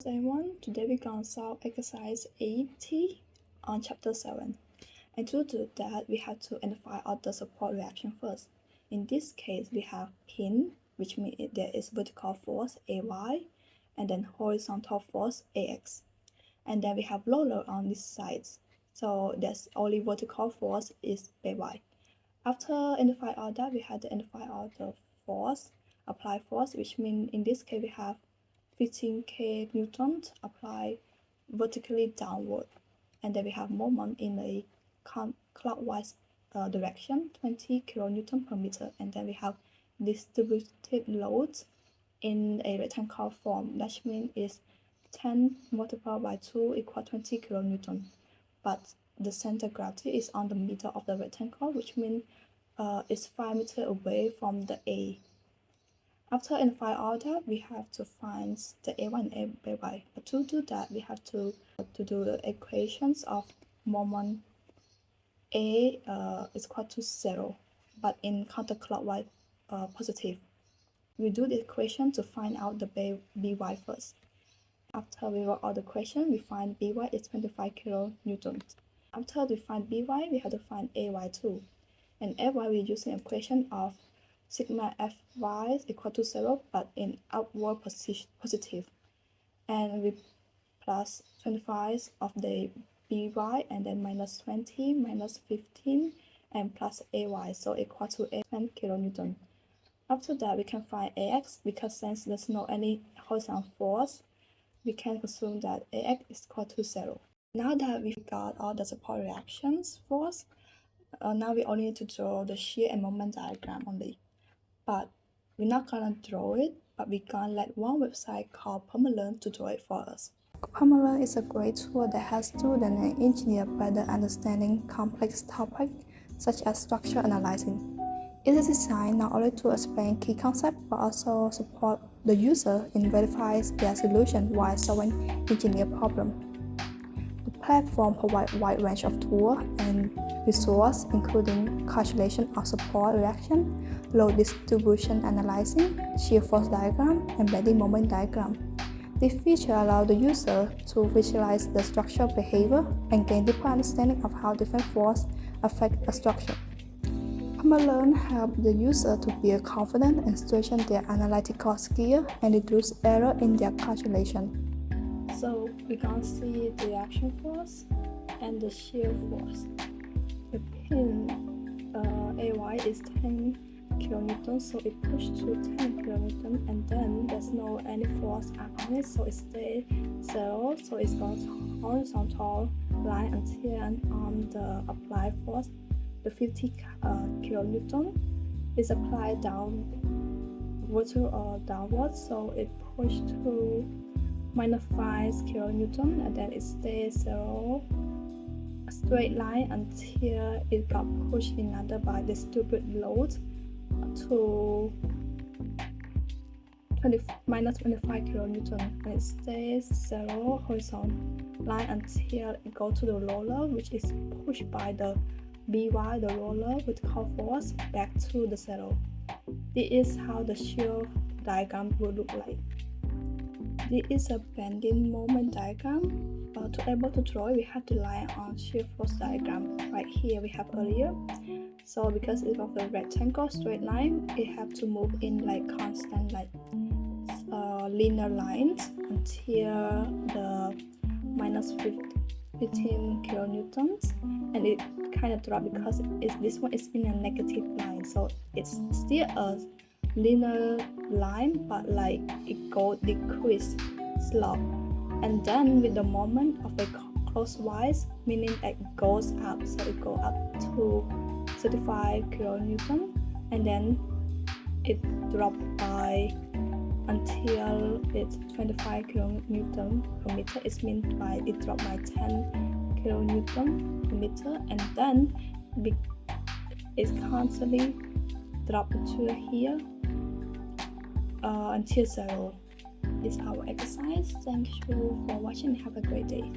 Everyone, today we're gonna solve exercise 80 on chapter 7. And to do that, we have to identify all the support reaction first. In this case, we have pin, which means there is vertical force AY, and then horizontal force AX. And then we have roller on these sides, so there's only vertical force is AY. After identify all that, we have to identify all the force, apply force, which means in this case we have 15 newtons applied vertically downward, and then we have moment in a clockwise direction, 20 kilonewton per meter, and then we have distributed loads in a rectangle form. That means is 10 multiplied by 2 equal 20 kilonewton, but the center of gravity is on the middle of the rectangle, which means it's 5 meters away from the A. After identify all that, we have to find the A1 and AY. But to do that, we have to do the equations of moment A is equal to 0, but in counterclockwise positive. We do the equation to find out the By first. After we work out the equation, we find By is 25 kilonewtons. After we find By, we have to find Ay too. And Ay we're using equation of sigma Fy is equal to 0, but in upward positive. And we plus 25 of the By, and then minus 20, minus 15, and plus Ay, so equal to 10 kilonewton. After that, we can find Ax, because since there's no any horizontal force, we can assume that Ax is equal to 0. Now that we've got all the support reactions force, now we only need to draw the shear and moment diagram only. But we're not gonna draw it, but we're gonna let one website called PermaLearn to draw it for us. PermaLearn is a great tool that helps students and engineers better understanding complex topics such as structure analyzing. It is designed not only to explain key concepts, but also support the user in verifying their solution while solving engineer problems. The platform provides a wide range of tools and resources, including calculation of support reaction, load distribution analyzing, shear force diagram, and bending moment diagram. This feature allows the user to visualize the structural behavior and gain deeper understanding of how different forces affect a structure. PermaLearn helps the user to build confidence and strengthen their analytical skill and reduce error in their calculation. So we can see the reaction force and the shear force. The pin AY is 10 kilonewton, so it pushed to 10 kilonewton, and then there's no any force act on it, so it stays 0. So it's goes horizontal line until on the applied force, the 50 kilonewton is applied downwards, so it pushed to minus 5 kilonewton, and then it stays 0, a straight line until it got pushed another by distributed load to minus 25 kilonewton, and it stays 0 horizontal line until it goes to the roller, which is pushed by the By, the roller with core force, back to the 0. This is how the shear diagram would look like. This is a bending moment diagram. To be able to draw it, we have to line on shear force diagram. Right here we have earlier. So because it's of a rectangle straight line, it have to move in like constant, like linear lines until the minus 15 kilonewtons, and it kind of drop because this one is in a negative line, so it's still a linear line, but like it goes decrease slope, and then with the moment of a clockwise, meaning it goes up, so it goes up to 35 kilonewton, and then it dropped by until it's 25 kilonewton per meter. It means by it dropped by 10 kilonewton per meter, and then it's constantly dropped to here until 0. This is our exercise. Thank you for watching. Have a great day.